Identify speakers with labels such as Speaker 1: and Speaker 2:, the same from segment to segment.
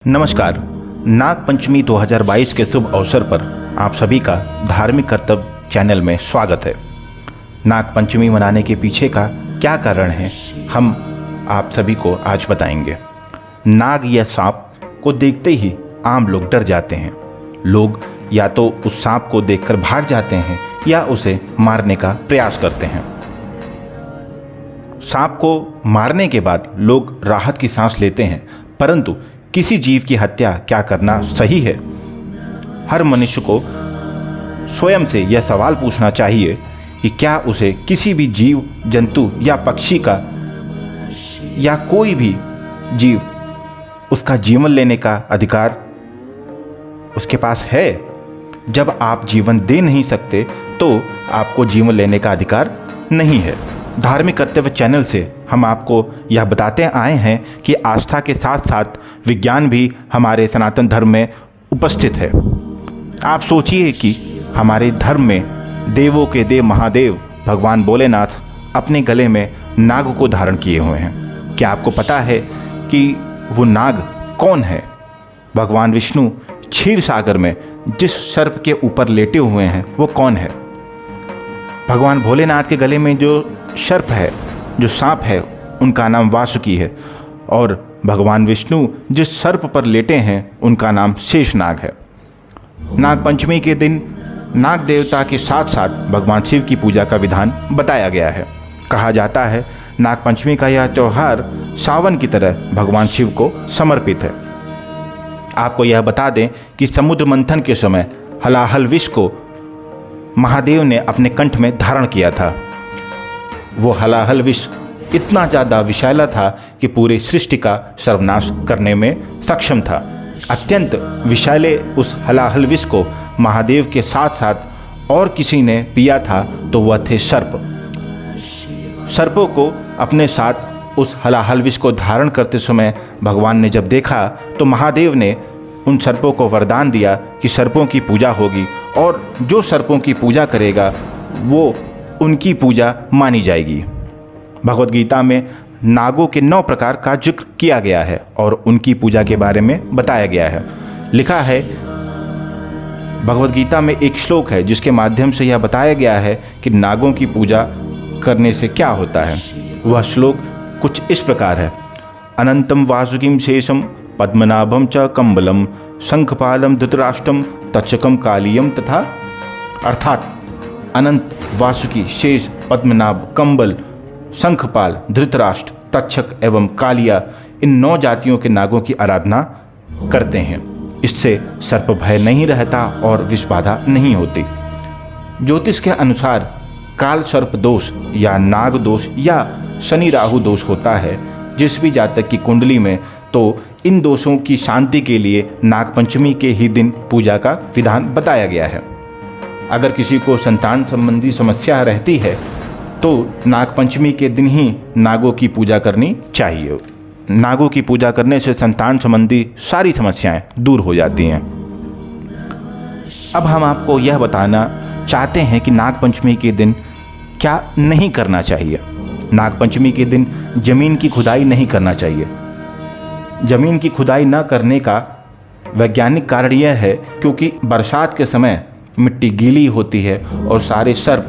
Speaker 1: नमस्कार। नाग पंचमी 2022 के शुभ अवसर पर आप सभी का धार्मिक कर्तव्य चैनल में स्वागत है। नाग पंचमी मनाने के पीछे का क्या कारण है, हम आप सभी को आज बताएंगे। नाग या सांप को देखते ही आम लोग डर जाते हैं। लोग या तो उस सांप को देखकर भाग जाते हैं या उसे मारने का प्रयास करते हैं। सांप को मारने के बाद लोग राहत की सांस लेते हैं, परंतु किसी जीव की हत्या क्या करना सही है? हर मनुष्य को स्वयं से यह सवाल पूछना चाहिए कि क्या उसे किसी भी जीव जंतु या पक्षी का या कोई भी जीव उसका जीवन लेने का अधिकार उसके पास है। जब आप जीवन दे नहीं सकते तो आपको जीवन लेने का अधिकार नहीं है। धार्मिक कर्तव्य चैनल से हम आपको यह बताते आए हैं कि आस्था के साथ साथ विज्ञान भी हमारे सनातन धर्म में उपस्थित है। आप सोचिए कि हमारे धर्म में देवों के देव महादेव भगवान भोलेनाथ अपने गले में नाग को धारण किए हुए हैं। क्या आपको पता है कि वो नाग कौन है? भगवान विष्णु क्षीर सागर में जिस सर्प के ऊपर लेटे हुए हैं वो कौन है? भगवान भोलेनाथ के गले में जो सर्प है, जो सांप है, उनका नाम वासुकी है। और भगवान विष्णु जिस सर्प पर लेटे हैं उनका नाम शेषनाग है। नाग पंचमी के दिन नाग देवता के साथ साथ भगवान शिव की पूजा का विधान बताया गया है। कहा जाता है नाग पंचमी का यह त्यौहार सावन की तरह भगवान शिव को समर्पित है। आपको यह बता दें कि समुद्र मंथन के समय हलाहल विष को महादेव ने अपने कंठ में धारण किया था। वो हलाहल विष इतना ज़्यादा विषैला था कि पूरी सृष्टि का सर्वनाश करने में सक्षम था। अत्यंत विषैले उस हलाहल विष को महादेव के साथ साथ और किसी ने पिया था तो वह थे सर्प। सर्पों को अपने साथ उस हलाहल विष को धारण करते समय भगवान ने जब देखा तो महादेव ने उन सर्पों को वरदान दिया कि सर्पों की पूजा होगी और जो सर्पों की पूजा करेगा वो उनकी पूजा मानी जाएगी। भगवद गीता में नागों के 9 प्रकार का जिक्र किया गया है और उनकी पूजा के बारे में बताया गया है। लिखा है भगवद गीता में एक श्लोक है जिसके माध्यम से यह बताया गया है कि नागों की पूजा करने से क्या होता है। वह श्लोक कुछ इस प्रकार है। अनंतम वासुकिम शेषम पद्मनाभम च कंबलम शंखपालम धृतराष्ट्रम तक्षकम कालियम तथा। अर्थात अनंत, वासुकी, शेष, पद्मनाभ, कंबल, शंखपाल, धृतराष्ट्र, तक्षक एवं कालिया, इन 9 जातियों के नागों की आराधना करते हैं। इससे सर्प भय नहीं रहता और विषबाधा नहीं होती। ज्योतिष के अनुसार काल सर्प दोष या नाग दोष या शनि राहु दोष होता है जिस भी जातक की कुंडली में, तो इन दोषों की शांति के लिए नाग पंचमी के ही दिन पूजा का विधान बताया गया है। अगर किसी को संतान संबंधी समस्या रहती है तो नाग पंचमी के दिन ही नागों की पूजा करनी चाहिए। नागों की पूजा करने से संतान संबंधी सारी समस्याएं दूर हो जाती हैं। अब हम आपको यह बताना चाहते हैं कि नाग पंचमी के दिन क्या नहीं करना चाहिए। नाग पंचमी के दिन जमीन की खुदाई नहीं करना चाहिए। जमीन की खुदाई न करने का वैज्ञानिक कारण यह है क्योंकि बरसात के समय मिट्टी गीली होती है और सारे सर्प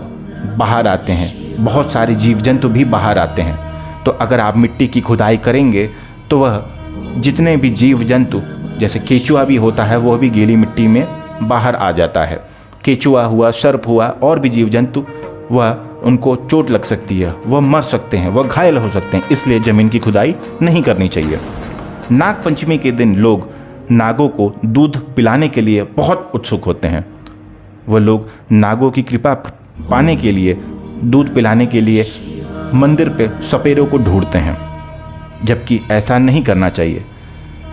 Speaker 1: बाहर आते हैं, बहुत सारे जीव जंतु भी बाहर आते हैं। तो अगर आप मिट्टी की खुदाई करेंगे तो वह जितने भी जीव जंतु, जैसे केचुआ भी होता है, वह भी गीली मिट्टी में बाहर आ जाता है। केचुआ हुआ, सर्प हुआ और भी जीव जंतु, वह उनको चोट लग सकती है, वह मर सकते हैं, वह घायल हो सकते हैं। इसलिए ज़मीन की खुदाई नहीं करनी चाहिए। नाग पंचमी के दिन लोग नागों को दूध पिलाने के लिए बहुत उत्सुक होते हैं। वह लोग नागों की कृपा पाने के लिए, दूध पिलाने के लिए मंदिर पे सपेरों को ढूंढते हैं, जबकि ऐसा नहीं करना चाहिए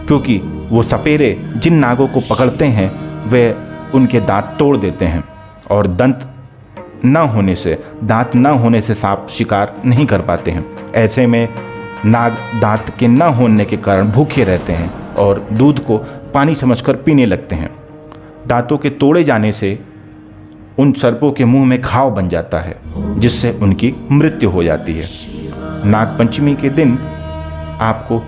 Speaker 1: क्योंकि वो सपेरे जिन नागों को पकड़ते हैं वे उनके दांत तोड़ देते हैं और दांत न होने से सांप शिकार नहीं कर पाते हैं। ऐसे में नाग दांत के न होने के कारण भूखे रहते हैं और दूध को पानी समझकर पीने लगते हैं। दांतों के तोड़े जाने से उन सर्पों के मुंह में घाव बन जाता है जिससे उनकी मृत्यु हो जाती है। नाग पंचमी के दिन आपको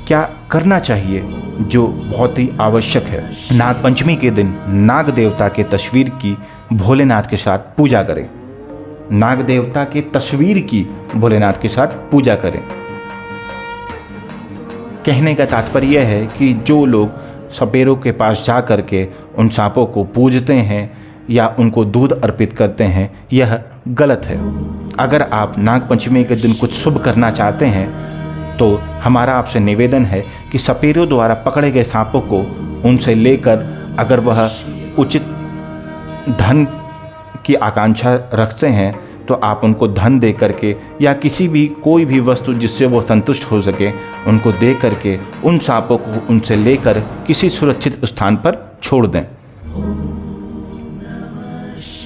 Speaker 1: क्या करना चाहिए जो बहुत ही आवश्यक है। नाग पंचमी के दिन नाग देवता के तस्वीर की भोलेनाथ के साथ पूजा करें। नाग देवता के तस्वीर की भोलेनाथ के साथ पूजा करें। कहने का तात्पर्य यह है कि जो लोग सपेरों के पास जा कर के उन सांपों को पूजते हैं या उनको दूध अर्पित करते हैं, यह गलत है। अगर आप नाग पंचमी के दिन कुछ शुभ करना चाहते हैं तो हमारा आपसे निवेदन है कि सपेरों द्वारा पकड़े गए सांपों को उनसे लेकर, अगर वह उचित धन की आकांक्षा रखते हैं तो आप उनको धन दे करके या किसी भी कोई भी वस्तु जिससे वो संतुष्ट हो सके उनको दे करके उन सांपों को उनसे लेकर किसी सुरक्षित स्थान पर छोड़ दें।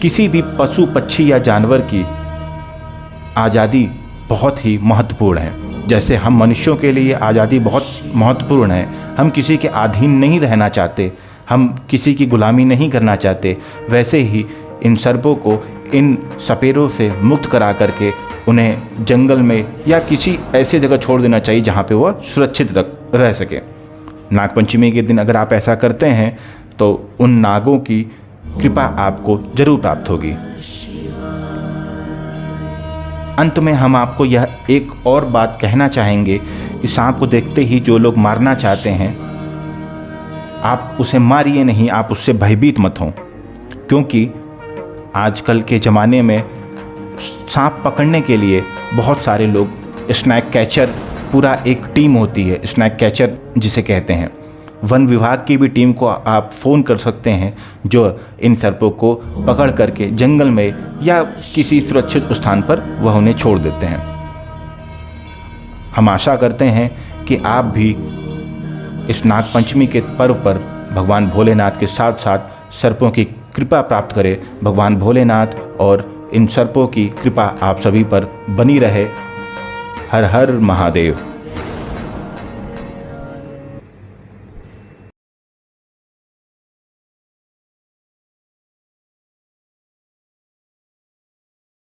Speaker 1: किसी भी पशु पक्षी या जानवर की आज़ादी बहुत ही महत्वपूर्ण है। जैसे हम मनुष्यों के लिए आज़ादी बहुत महत्वपूर्ण है, हम किसी के अधीन नहीं रहना चाहते, हम किसी की गुलामी नहीं करना चाहते, वैसे ही इन सर्पों को इन सपेरों से मुक्त करा करके उन्हें जंगल में या किसी ऐसी जगह छोड़ देना चाहिए जहाँ पे वह सुरक्षित रह सके। नागपंचमी के दिन अगर आप ऐसा करते हैं तो उन नागों की कृपा आपको जरूर प्राप्त होगी। अंत में हम आपको यह एक और बात कहना चाहेंगे कि सांप को देखते ही जो लोग मारना चाहते हैं, आप उसे मारिए नहीं, आप उससे भयभीत मत हों, क्योंकि आजकल के ज़माने में सांप पकड़ने के लिए बहुत सारे लोग स्नैक कैचर, पूरा एक टीम होती है स्नैक कैचर जिसे कहते हैं। वन विभाग की भी टीम को आप फ़ोन कर सकते हैं जो इन सर्पों को पकड़ करके जंगल में या किसी सुरक्षित स्थान पर वह उन्हें छोड़ देते हैं। हम आशा करते हैं कि आप भी इस नागपंचमी के पर्व पर भगवान भोलेनाथ के साथ साथ सर्पों की कृपा प्राप्त करें। भगवान भोलेनाथ और इन सर्पों की कृपा आप सभी पर बनी रहे। हर हर महादेव।